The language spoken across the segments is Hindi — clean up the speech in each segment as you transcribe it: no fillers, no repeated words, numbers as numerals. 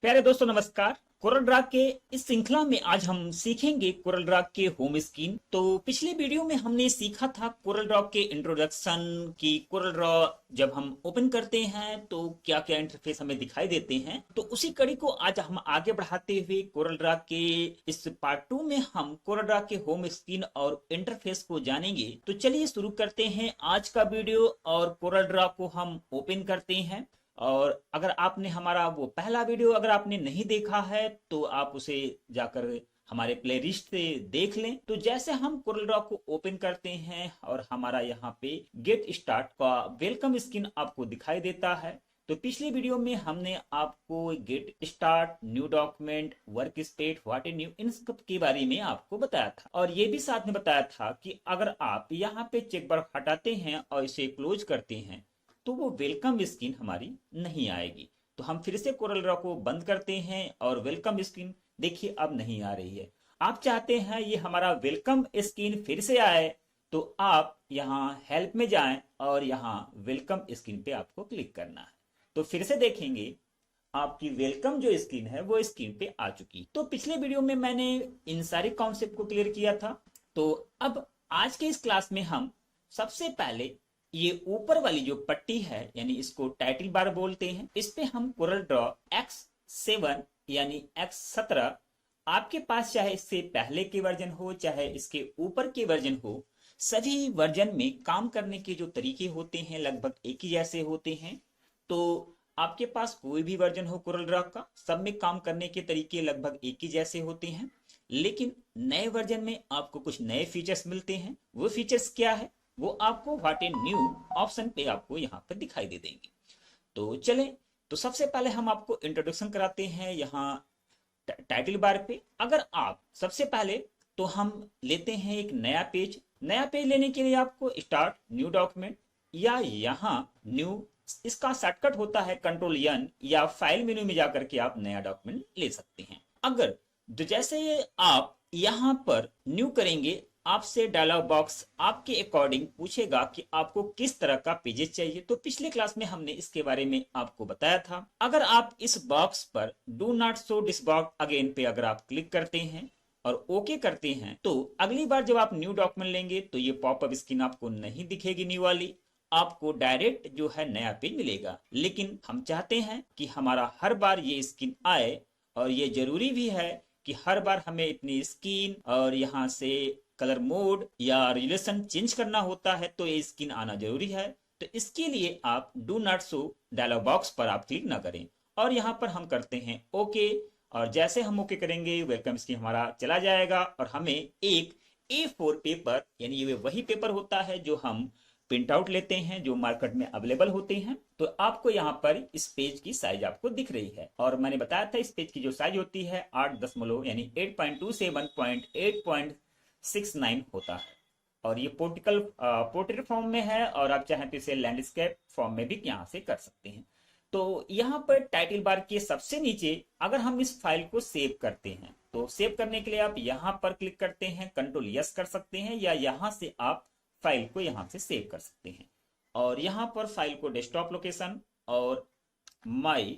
प्यारे दोस्तों नमस्कार। कोरल ड्रा के इस श्रृंखला में आज हम सीखेंगे कोरल ड्रा के होम स्क्रीन। तो पिछले वीडियो में हमने सीखा था कोरल ड्रा के इंट्रोडक्शन की। कोरल ड्रा जब हम ओपन करते हैं तो क्या क्या इंटरफेस हमें दिखाई देते हैं, तो उसी कड़ी को आज हम आगे बढ़ाते हुए कोरल ड्रा के इस पार्ट 2 में हम कोरल ड्रा के होम स्क्रीन और इंटरफेस को जानेंगे। तो चलिए शुरू करते हैं आज का वीडियो और कोरल ड्रा को हम ओपन करते हैं। और अगर आपने हमारा वो पहला वीडियो अगर आपने नहीं देखा है तो आप उसे जाकर हमारे प्लेलिस्ट से देख लें। तो जैसे हम कोरल ड्रॉ को ओपन करते हैं और हमारा यहाँ पे गेट स्टार्ट का वेलकम स्क्रीन आपको दिखाई देता है। तो पिछली वीडियो में हमने आपको get start, new document, work space, what a new, इन सब के बारे में आपको बताया था। और ये भी साथ में बताया था कि अगर आप यहाँ पे चेक बॉक्स हटाते हैं और इसे क्लोज करते हैं तो वो वेलकम स्क्रीन हमारी नहीं आएगी। तो हम फिर से कोरल ड्रॉ को बंद करते हैं और वेलकम स्क्रीन देखिए अब नहीं आ रही है। आप चाहते हैं ये हमारा वेलकम स्क्रीन फिर से आए तो आप यहाँ हेल्प में जाएं और यहाँ वेलकम स्क्रीन पे आपको क्लिक करना है। तो फिर से देखेंगे आपकी वेलकम जो स्क्रीन है वो स्क्रीन पे आ चुकी। तो पिछले वीडियो में मैंने इन सारे कॉन्सेप्ट को क्लियर किया था। तो अब आज के इस क्लास में हम सबसे पहले ये ऊपर वाली जो पट्टी है यानी इसको टाइटल बार बोलते हैं, इस पे हम कोरल ड्रॉ X7 यानी X17, आपके पास चाहे इससे पहले के वर्जन हो चाहे इसके ऊपर के वर्जन हो, सभी वर्जन में काम करने के जो तरीके होते हैं लगभग एक ही जैसे होते हैं। तो आपके पास कोई भी वर्जन हो कोरल ड्रॉ का, सब में काम करने के तरीके लगभग एक ही जैसे होते हैं। लेकिन नए वर्जन में आपको कुछ नए फीचर्स मिलते हैं। वो फीचर्स क्या है वो आपको व्हाट ए न्यू ऑप्शन पे आपको यहाँ पर दिखाई दे देंगे। तो चलें, तो सबसे पहले हम आपको इंट्रोडक्शन कराते हैं यहाँ टाइटल बार पे। अगर आप सबसे पहले तो हम लेते हैं एक नया पेज। नया पेज लेने के लिए आपको स्टार्ट न्यू डॉक्यूमेंट या यहाँ न्यू, इसका शॉर्टकट होता है Ctrl+N, या फाइल मेनू में जाकर के आप नया डॉक्यूमेंट ले सकते हैं। अगर तो जैसे आप यहाँ पर न्यू करेंगे आपसे डायलॉग बॉक्स आपके अकॉर्डिंग पूछेगा कि आपको किस तरह का पेजेस चाहिए। तो पिछले क्लास में हमने इसके बारे में आपको बताया था। अगर आप इस बॉक्स पर do not show this box again पे अगर आप क्लिक करते हैं और ओके करते हैं तो अगली बार जब आप न्यू डॉक्यूमेंट लेंगे तो ये पॉपअप स्क्रीन आपको नहीं दिखेगी न्यू वाली, आपको डायरेक्ट जो है नया पेज मिलेगा। लेकिन हम चाहते हैं कि हमारा हर बार ये स्क्रीन आए और ये जरूरी भी है कि हर बार हमें इतनी स्क्रीन और यहाँ से कलर मोड या रिलेशन चेंज करना होता है, तो ये स्क्रीन आना जरूरी है। तो इसके लिए आप do not show dialog box पर आप क्लिक ना करें और यहाँ पर हम करते हैं ओके। और जैसे हम ओके करेंगे वेलकम स्क्रीन हमारा चला जाएगा और हमें एक A4 पेपर, यानी ये वही पेपर होता है जो हम प्रिंट आउट लेते हैं जो मार्केट में अवेलेबल होते हैं। तो आपको यहाँ पर इस पेज की साइज आपको दिख रही है और मैंने बताया था इस पेज की जो साइज होती है 8 यानी 8.27.8.69 होता है। और ये पोर्ट्रेट फॉर्म में है और आप चाहें तो इसे लैंडस्केप फॉर्म में भी यहाँ से कर सकते हैं। तो यहाँ पर टाइटल बार के सबसे नीचे अगर हम इस फाइल को सेव करते हैं तो सेव करने के लिए आप यहाँ पर क्लिक करते हैं, Ctrl+S कर सकते हैं या यहाँ से आप फाइल को यहाँ से सेव कर सकते हैं। और यहाँ पर फाइल को डेस्कटॉप लोकेशन और माई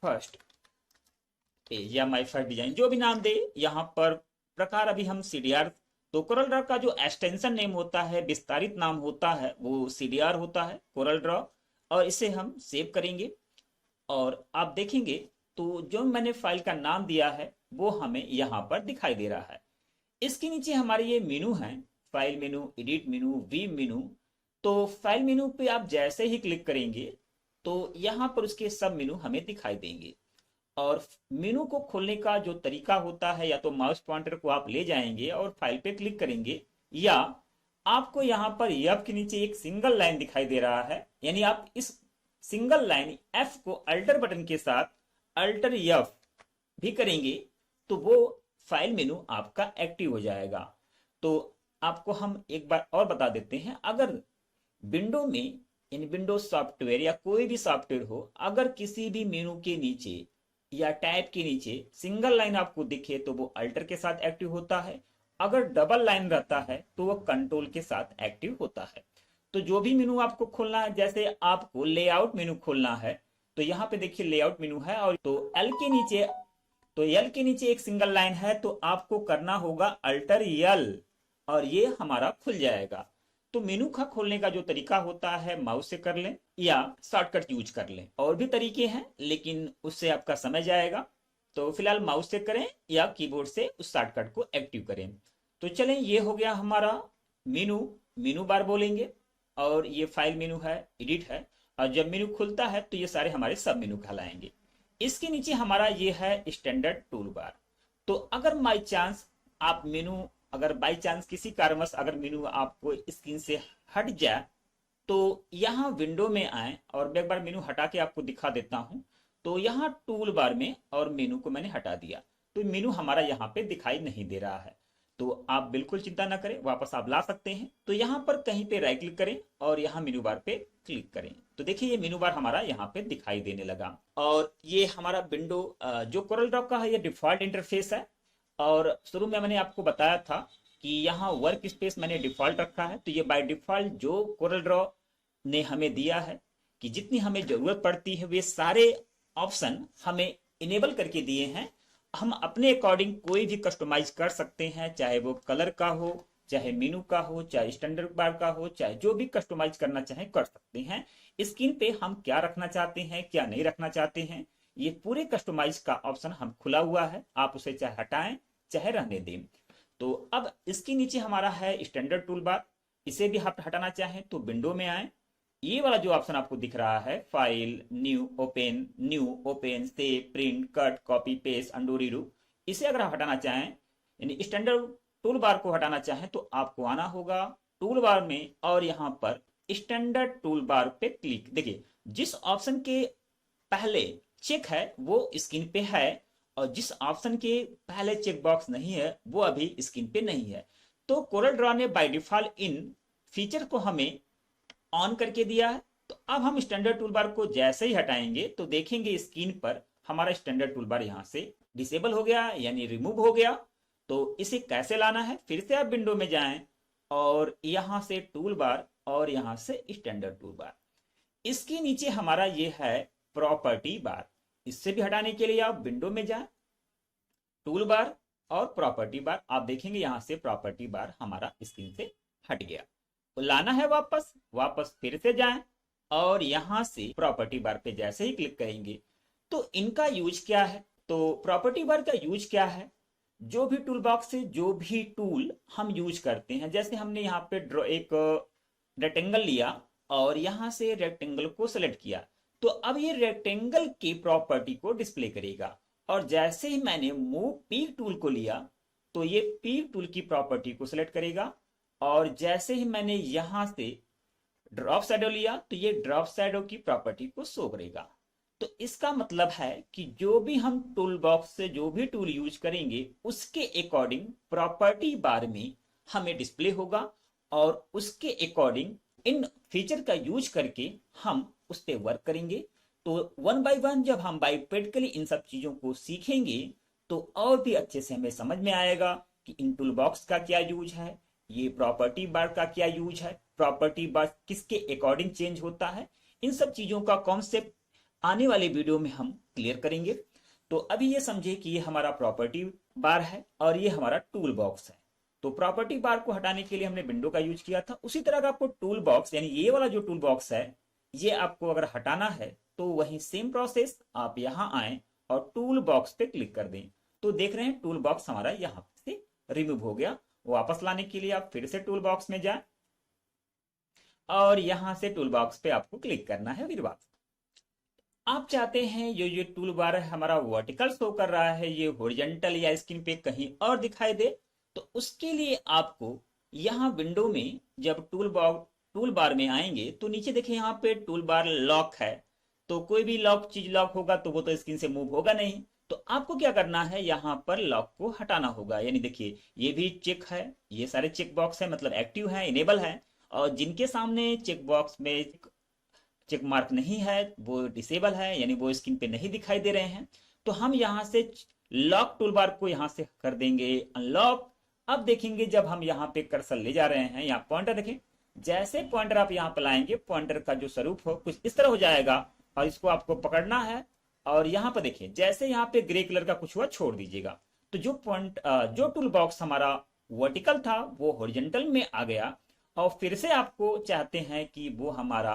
फर्स्ट पेज या माई फर्स्ट डिजाइन जो भी नाम दे, यहाँ पर प्रकार अभी हम CDR, तो कोरल ड्रॉ का जो एक्सटेंशन नेम होता है, विस्तारित नाम होता है, वो CDR होता है कोरल ड्रॉ। और इसे हम सेव करेंगे और आप देखेंगे तो जो मैंने फाइल का नाम दिया है वो हमें यहाँ पर दिखाई दे रहा है। इसके नीचे हमारे ये मेनू है, फाइल मेनू, एडिट मेनू, व्यू मेनू। तो फाइल मेनू पे आप जैसे ही क्लिक करेंगे तो यहाँ पर उसके सब मेनू हमें दिखाई देंगे। और मेनू को खोलने का जो तरीका होता है, या तो माउस पॉइंटर को आप ले जाएंगे और फाइल पे क्लिक करेंगे, या आपको यहाँ पर F के नीचे एक सिंगल लाइन दिखाई दे रहा है, यानी आप इस सिंगल लाइन F को अल्टर बटन के साथ अल्टर F भी करेंगे तो वो फाइल मेनू आपका एक्टिव हो जाएगा। तो आपको हम एक बार और बता देते हैं, अगर विंडो में इन विंडोज सॉफ्टवेयर या कोई भी सॉफ्टवेयर हो, अगर किसी भी मेनू के नीचे या टैब के नीचे सिंगल लाइन आपको दिखे तो वो अल्टर के साथ एक्टिव होता है, अगर डबल लाइन रहता है तो वो कंट्रोल के साथ एक्टिव होता है। तो जो भी मेनू आपको खोलना है, जैसे आपको लेआउट मेनू खोलना है तो यहाँ पे देखिए लेआउट मेनू है, और तो एल के नीचे एक सिंगल लाइन है, तो आपको करना होगा अल्टर एल, और ये हमारा खुल जाएगा। तो मेनू का खोलने का जो तरीका होता है, माउस से कर लें या शॉर्टकट यूज कर लें। और भी तरीके हैं लेकिन उससे आपका समय जाएगा, तो फिलहाल माउस से करें या कीबोर्ड से उस शॉर्टकट को एक्टिव करें। तो चलें, ये हो गया हमारा मेनू। मेनू बार बोलेंगे, और ये फाइल मेनू है, एडिट है, और जब मेनू खुलता है तो ये सारे हमारे सब मेनू कहलाएंगे। इसके नीचे हमारा ये है स्टैंडर्ड टूल बार। तो अगर बाई चांस आप मेनू, अगर बाई चांस किसी कारणवश अगर मेनू आपको स्क्रीन से हट जाए, तो यहाँ विंडो में आए, और मैं एक बार मेनू हटा के आपको दिखा देता हूं। तो यहाँ टूल बार में और मेनू को मैंने हटा दिया, तो मेनू हमारा यहाँ पे दिखाई नहीं दे रहा है। तो आप बिल्कुल चिंता ना करें, वापस आप ला सकते हैं। तो यहाँ पर कहीं पे राइट क्लिक करें और यहाँ मेनू बार पे क्लिक करें, तो देखिए ये मेनू बार हमारा यहाँ पे दिखाई देने लगा। और ये हमारा विंडो जो कोरल ड्रॉ का है, ये डिफॉल्ट इंटरफेस है। और शुरू में मैंने आपको बताया था कि यहाँ वर्क स्पेस मैंने डिफॉल्ट रखा है। तो ये बाय डिफॉल्ट जो कोरल ड्रॉ ने हमें दिया है कि जितनी हमें जरूरत पड़ती है वे सारे ऑप्शन हमें इनेबल करके दिए हैं। हम अपने अकॉर्डिंग कोई भी कस्टमाइज कर सकते हैं, चाहे वो कलर का हो, चाहे मेनू का हो, चाहे स्टैंडर्ड बार का हो, चाहे जो भी कस्टमाइज करना चाहे कर सकते हैं। स्क्रीन पे हम क्या रखना चाहते हैं, क्या नहीं रखना चाहते हैं, ये पूरे कस्टमाइज का ऑप्शन हम खुला हुआ है। आप उसे चाहे हटाएं चाहे रहने दें। तो अब इसके नीचे हमारा है स्टैंडर्ड टूल बार। इसे भी आप हटाना चाहें तो विंडो में आए, ये वाला जो ऑप्शन आपको दिख रहा है, file, new open, save, print, cut, copy, paste, undo, redo, इसे अगर आप हटाना चाहें, यानी स्टैंडर्ड टूल बार को हटाना चाहें, तो आपको आना होगा टूल बार में और यहाँ पर स्टैंडर्ड टूल बार पे क्लिक। देखिए जिस ऑप्शन के पहले चेक है वो स्क्रीन पे है, और जिस ऑप्शन के पहले चेक बॉक्स नहीं है वो अभी स्क्रीन पे नहीं है। तो कोरल ड्रॉ ने बाय डिफॉल्ट इन फीचर को हमें ऑन करके दिया है। तो अब हम स्टैंडर्ड टूल बार को जैसे ही हटाएंगे तो देखेंगे स्क्रीन पर हमारा स्टैंडर्ड टूल बार यहाँ से डिसेबल हो गया, यानी रिमूव हो गया। तो इसे कैसे लाना है, फिर से आप विंडो में जाएं और यहां से टूल बार और यहां से स्टैंडर्ड टूल बार। इसके नीचे हमारा ये है प्रॉपर्टी बार। इससे भी हटाने के लिए आप विंडो में जाएं, टूल बार और प्रॉपर्टी बार। आप देखेंगे यहां से प्रॉपर्टी बार हमारा स्क्रीन से हट गया। तो लाना है वापस, वापस फिर से जाएं और यहां से प्रॉपर्टी बार पे जैसे ही क्लिक करेंगे तो इनका यूज क्या है। तो प्रॉपर्टी बार का यूज क्या है, जो भी टूल बॉक्स से जो भी टूल हम यूज करते हैं, जैसे हमने यहाँ पे एक रेक्टेंगल लिया और यहां से रेक्टेंगल को सेलेक्ट किया, तो अब ये रेक्टेंगल की प्रॉपर्टी को डिस्प्ले करेगा। और जैसे ही मैंने मूव पीक टूल को लिया तो ये पीक टूल की प्रॉपर्टी को सिलेक्ट करेगा, और जैसे ही मैंने यहां से ड्रॉप शैडो लिया तो ये ड्रॉप शैडो की प्रॉपर्टी को शो करेगा। तो इसका मतलब है कि जो भी हम टूल बॉक्स से जो भी टूल यूज करेंगे उसके अकॉर्डिंग प्रॉपर्टी बार में हमें डिस्प्ले होगा, और उसके अकॉर्डिंग इन फीचर का यूज करके हम उस पर वर्क करेंगे। तो वन बाय वन जब हम बाय प्रैक्टिकली इन सब चीजों को सीखेंगे तो और भी अच्छे से हमें समझ में आएगा कि इन टूल बॉक्स का क्या यूज है, ये प्रॉपर्टी बार का क्या यूज है, प्रॉपर्टी बार किसके अकॉर्डिंग चेंज होता है। इन सब चीजों का कॉन्सेप्ट आने वाले वीडियो में हम क्लियर करेंगे। तो अभी ये समझे कि ये हमारा प्रॉपर्टी बार है और ये हमारा टूल बॉक्स है। तो प्रॉपर्टी बार को हटाने के लिए हमने विंडो का यूज किया था, उसी तरह का आपको टूल बॉक्स, यानी ये वाला जो टूल बॉक्स है, ये आपको अगर हटाना है तो वही सेम प्रोसेस, आप यहां आए और टूल बॉक्स पे क्लिक कर दें। तो देख रहे हैं टूल बॉक्स हमारा यहां से रिमूव हो गया। वापस लाने के लिए आप फिर से टूल बॉक्स में जाएं और यहां से टूल बॉक्स पे आपको क्लिक करना है। फिर वापस आप चाहते हैं ये टूल बार है हमारा वर्टिकल शो कर रहा है, ये हॉरिजॉन्टल या स्क्रीन पे कहीं और दिखाई दे, तो उसके लिए आपको यहाँ विंडो में जब टूल बार में आएंगे तो नीचे देखिए यहाँ पे टूल बार लॉक है। तो कोई भी चीज लॉक होगा तो वो तो स्क्रीन से मूव होगा नहीं। तो आपको क्या करना है, यहाँ पर लॉक को हटाना होगा। यानी देखिए ये भी चेक है, ये सारे चेक बॉक्स है, मतलब एक्टिव है, इनेबल है, और जिनके सामने चेक बॉक्स में चेक मार्क नहीं है वो डिसेबल है, यानी वो स्क्रीन पे नहीं दिखाई दे रहे हैं। तो हम यहाँ से लॉक टूल बार को यहाँ से कर देंगे अनलॉक। अब देखेंगे जब हम यहाँ पे कर्सर ले जा रहे हैं, यहाँ पॉइंटर देखें, जैसे पॉइंटर आप यहाँ पे लाएंगे, पॉइंटर का जो स्वरूप हो कुछ इस तरह हो जाएगा। और इसको आपको पकड़ना है। और यहाँ पर देखिए, जैसे यहाँ पे ग्रे कलर का कुछ हुआ छोड़ दीजिएगा, तो जो पॉइंट जो टूल बॉक्स हमारा वर्टिकल था वो हॉरिजॉन्टल में आ गया। और फिर से आपको चाहते हैं कि वो हमारा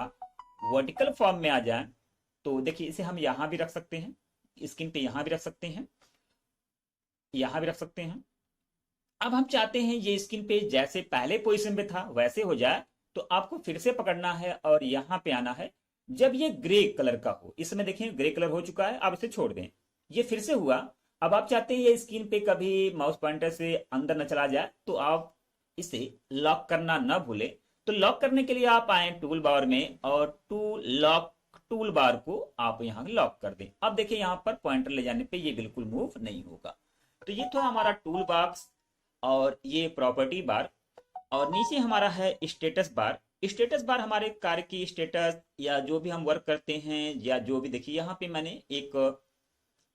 वर्टिकल फॉर्म में आ जाए, तो देखिए इसे हम यहाँ भी रख सकते हैं, स्क्रीन पे यहाँ भी रख सकते हैं, यहाँ भी रख सकते हैं। अब हम चाहते हैं ये स्क्रीन पे जैसे पहले पोजीशन पे था वैसे हो जाए, तो आपको फिर से पकड़ना है और यहाँ पे आना है जब ये ग्रे कलर का हो। इस समय देखिए ग्रे कलर हो चुका है, आप इसे छोड़ दें, ये फिर से हुआ। अब आप चाहते हैं ये स्क्रीन पे कभी माउस पॉइंटर से अंदर न चला जाए, तो आप इसे लॉक करना न भूलें। तो लॉक करने के लिए आप आए टूल बार में और लॉक टूल बार को आप यहाँ लॉक कर दें। अब देखिए यहाँ पर पॉइंटर ले जाने पे ये बिल्कुल मूव नहीं होगा। तो ये था हमारा टूल बॉक्स और ये प्रॉपर्टी बार। और नीचे हमारा है स्टेटस बार। स्टेटस बार हमारे कार्य की स्टेटस या जो भी हम वर्क करते हैं या जो भी, देखिए यहाँ पे मैंने एक,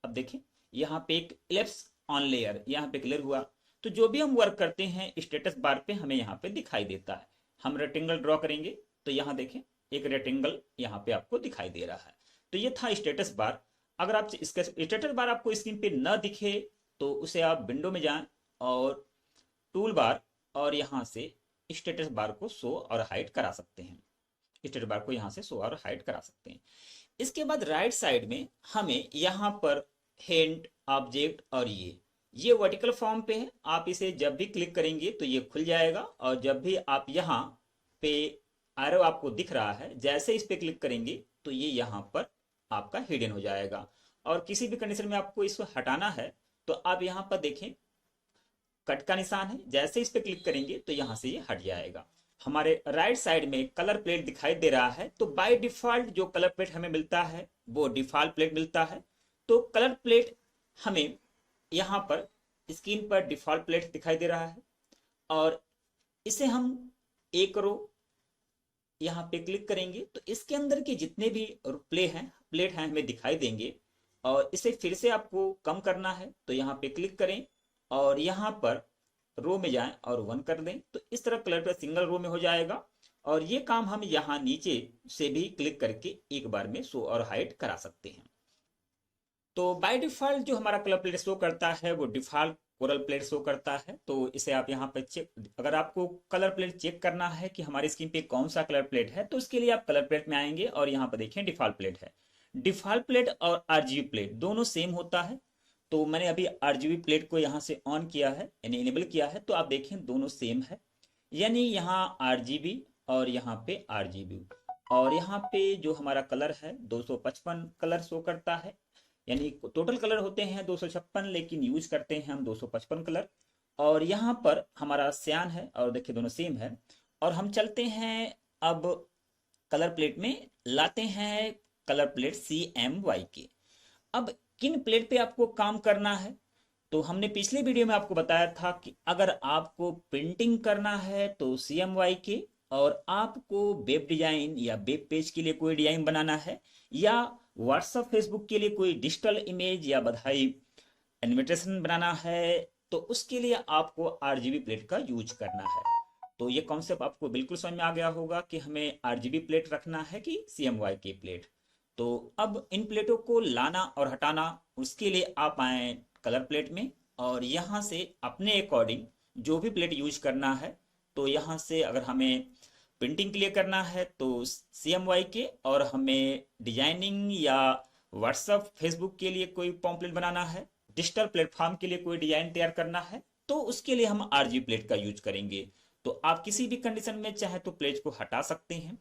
अब देखिए यहाँ पे एक इलिप्स ऑन लेयर यहाँ पे क्लियर हुआ। तो जो भी हम वर्क करते हैं स्टेटस बार पे हमें यहाँ पे दिखाई देता है। हम रेक्टेंगल ड्रॉ करेंगे तो यहाँ देखें एक रेक्टेंगल यहाँ पे आपको दिखाई दे रहा है। तो ये था स्टेटस बार। अगर आप इसका स्टेटस बार आपको स्क्रीन पे न दिखे तो उसे आप विंडो में जाएं और टूल बार और यहाँ से स्टेटस बार को शो और हाइड करा सकते हैं। स्टेटस बार को यहाँ से शो और हाइड करा सकते हैं। इसके बाद राइट साइड में हमें यहाँ पर हैंड ऑब्जेक्ट और ये वर्टिकल फॉर्म पे है। आप इसे जब भी क्लिक करेंगे तो ये खुल जाएगा, और जब भी आप यहाँ पे एरो आपको दिख रहा है जैसे इस पे क्लिक करेंगे तो ये यहाँ पर आपका हिडन हो जाएगा। और किसी भी कंडीशन में आपको इसको हटाना है तो आप यहाँ पर देखें कट का निशान है, जैसे इस पे क्लिक करेंगे तो यहाँ से ये हट जाएगा। हमारे राइट साइड में कलर प्लेट दिखाई दे रहा है, तो बाय डिफॉल्ट जो कलर प्लेट हमें मिलता है वो डिफॉल्ट प्लेट मिलता है। तो कलर प्लेट हमें यहाँ पर स्क्रीन पर डिफॉल्ट प्लेट दिखाई दे रहा है, और इसे हम एक रो यहाँ पे क्लिक करेंगे तो इसके अंदर के जितने भी प्लेट हैं हमें दिखाई देंगे। और इसे फिर से आपको कम करना है तो यहाँ पे क्लिक करें और यहाँ पर रो में जाएं और 1 कर दें, तो इस तरह कलर पे सिंगल रो में हो जाएगा। और ये काम हम यहाँ नीचे से भी क्लिक करके एक बार में शो और हाइड करा सकते हैं। तो बाय डिफॉल्ट जो हमारा कलर प्लेट शो करता है वो डिफॉल्ट कोरल प्लेट शो करता है। तो इसे आप यहाँ पे चेक, अगर आपको कलर प्लेट चेक करना है कि हमारी स्क्रीन पे कौन सा कलर प्लेट है, तो इसके लिए आप कलर प्लेट में आएंगे और यहाँ पर देखें डिफॉल्ट प्लेट है। डिफॉल्ट प्लेट और आरजीबी प्लेट दोनों सेम होता है। तो मैंने अभी आरजीबी प्लेट को यहाँ से ऑन किया है यानी इनेबल किया है, तो आप देखें दोनों सेम है, यानी यहाँ आरजीबी और यहाँ पे आरजीबी। और यहाँ पे जो हमारा कलर है 255 कलर शो करता है, यानी टोटल कलर होते हैं 256 लेकिन यूज करते हैं हम 255 कलर। और यहाँ पर हमारा सियान है और देखिए दोनों सेम है। और हम चलते हैं अब कलर प्लेट में, लाते हैं कलर प्लेट CMY के। अब किन प्लेट पे आपको काम करना है, तो हमने पिछले वीडियो में आपको बताया था कि अगर आपको प्रिंटिंग करना है तो CMY के, और आपको वेब डिजाइन या वेब पेज के लिए कोई डिजाइन बनाना है या व्हाट्सएप फेसबुक के लिए कोई डिजिटल इमेज या बधाई एनिमेटेशन बनाना है, तो उसके लिए आपको आरजीबी प्लेट का यूज करना है। तो ये कॉन्सेप्ट आपको बिल्कुल समझ में आ गया होगा कि हमें आरजीबी प्लेट रखना है कि CMY की प्लेट। तो अब इन प्लेटों को लाना और हटाना, उसके लिए आप आए कलर प्लेट में और यहाँ से अपने अकॉर्डिंग जो भी प्लेट यूज करना है, तो यहाँ से अगर हमें प्रिंटिंग के लिए करना है तो CMY के, और हमें डिजाइनिंग या व्हाट्सएप फेसबुक के लिए कोई पॉम्पलेट बनाना है, डिजिटल प्लेटफॉर्म के लिए कोई डिजाइन तैयार करना है, तो उसके लिए हम आरजीबी प्लेट का यूज करेंगे। तो आप किसी भी कंडीशन में चाहे तो प्लेट को हटा सकते हैं।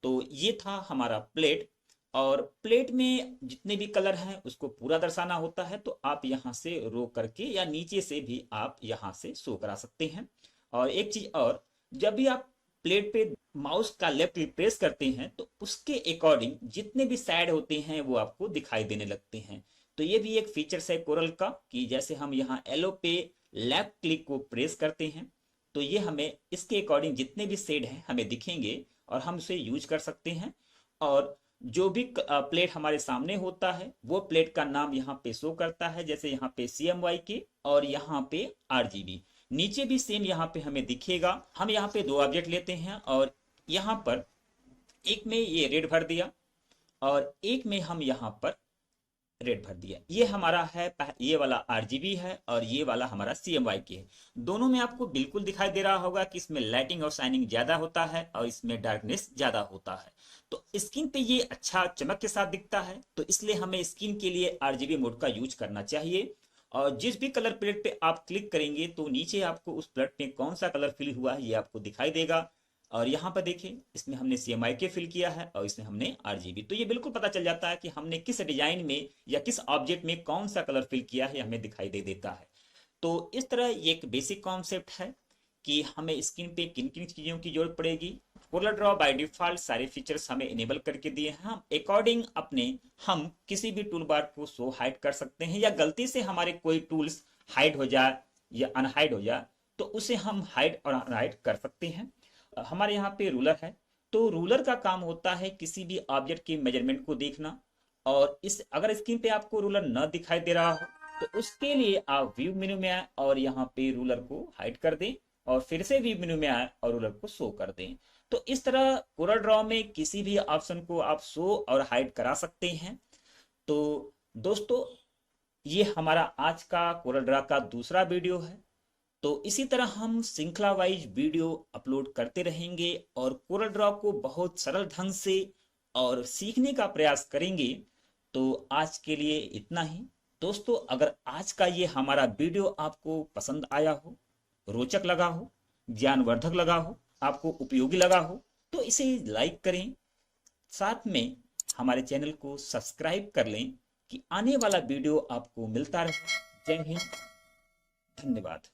तो ये था हमारा प्लेट, और प्लेट में जितने भी कलर हैं उसको पूरा दर्शाना होता है, तो आप यहाँ से रो करके या नीचे से भी आप यहाँ से शो करा सकते हैं। और एक चीज और, जब भी आप प्लेट पे माउस का लेफ्ट क्लिक प्रेस करते हैं तो उसके अकॉर्डिंग जितने भी साइड होते हैं वो आपको दिखाई देने लगते हैं। तो ये भी एक फीचर्स है कोरल का कि जैसे हम यहाँ एलो पे लेफ्ट क्लिक को प्रेस करते हैं तो ये हमें इसके अकॉर्डिंग जितने भी शेड हैं हमें दिखेंगे और हम उसे यूज कर सकते हैं। और जो भी प्लेट हमारे सामने होता है वो प्लेट का नाम यहाँ पे शो करता है, जैसे यहाँ पे CMY के और यहाँ पे RGB। नीचे भी सेम यहाँ पे हमें दिखेगा। हम यहाँ पे 2 ऑब्जेक्ट लेते हैं और यहाँ पर एक में ये रेड भर दिया और एक में हम यहाँ पर रेड भर दिया। ये हमारा है, ये वाला आरजीबी है और ये वाला हमारा CMYK है। दोनों में आपको बिल्कुल दिखाई दे रहा होगा कि इसमें लाइटिंग और शाइनिंग ज्यादा होता है और इसमें डार्कनेस ज्यादा होता है। तो स्किन पे ये अच्छा चमक के साथ दिखता है, तो इसलिए हमें स्किन के लिए RGB मोड का यूज करना चाहिए। और जिस भी कलर प्लेट पे आप क्लिक करेंगे तो नीचे आपको उस प्लेट में कौन सा कलर फिल हुआ है ये आपको दिखाई देगा। और यहाँ पर देखिए, इसमें हमने CMYK फिल किया है और इसमें हमने RGB, तो ये बिल्कुल पता चल जाता है कि हमने किस डिजाइन में या किस ऑब्जेक्ट में कौन सा कलर फिल किया है, हमें दिखाई दे देता है। तो इस तरह ये एक बेसिक कॉन्सेप्ट है कि हमें स्क्रीन पे किन किन चीजों की जरूरत पड़ेगी। कोरल ड्रॉ बाय डिफॉल्ट सारे फीचर्स हमें इनेबल करके दिए हैं। हम अकॉर्डिंग अपने हम किसी भी टूल बार को शो हाइड कर सकते हैं, या गलती से हमारे कोई टूल्स हाइड हो जाए या अनहाइड हो जाए तो उसे हम हाइड और अनहाइड कर सकते हैं। हमारे यहाँ पे रूलर है, तो रूलर का काम होता है किसी भी ऑब्जेक्ट की मेजरमेंट को देखना। और इस अगर स्क्रीन पे आपको रूलर न दिखाई दे रहा हो तो उसके लिए आप व्यू मेन्यू में आए और यहाँ पे रूलर को हाइड कर दें और फिर से व्यू मेन्यू में आए और रूलर को शो कर दें। तो इस तरह कोरल ड्रॉ में किसी भी ऑप्शन को आप शो और हाइड करा सकते हैं। तो दोस्तों, ये हमारा आज का कोरल ड्रॉ का दूसरा वीडियो है। तो इसी तरह हम श्रृंखला वाइज वीडियो अपलोड करते रहेंगे और कोरल ड्रॉ को बहुत सरल ढंग से और सीखने का प्रयास करेंगे। तो आज के लिए इतना ही दोस्तों। अगर आज का ये हमारा वीडियो आपको पसंद आया हो, रोचक लगा हो, ज्ञानवर्धक लगा हो, आपको उपयोगी लगा हो, तो इसे लाइक करें, साथ में हमारे चैनल को सब्सक्राइब कर लें कि आने वाला वीडियो आपको मिलता रहे। जय हिंद, धन्यवाद।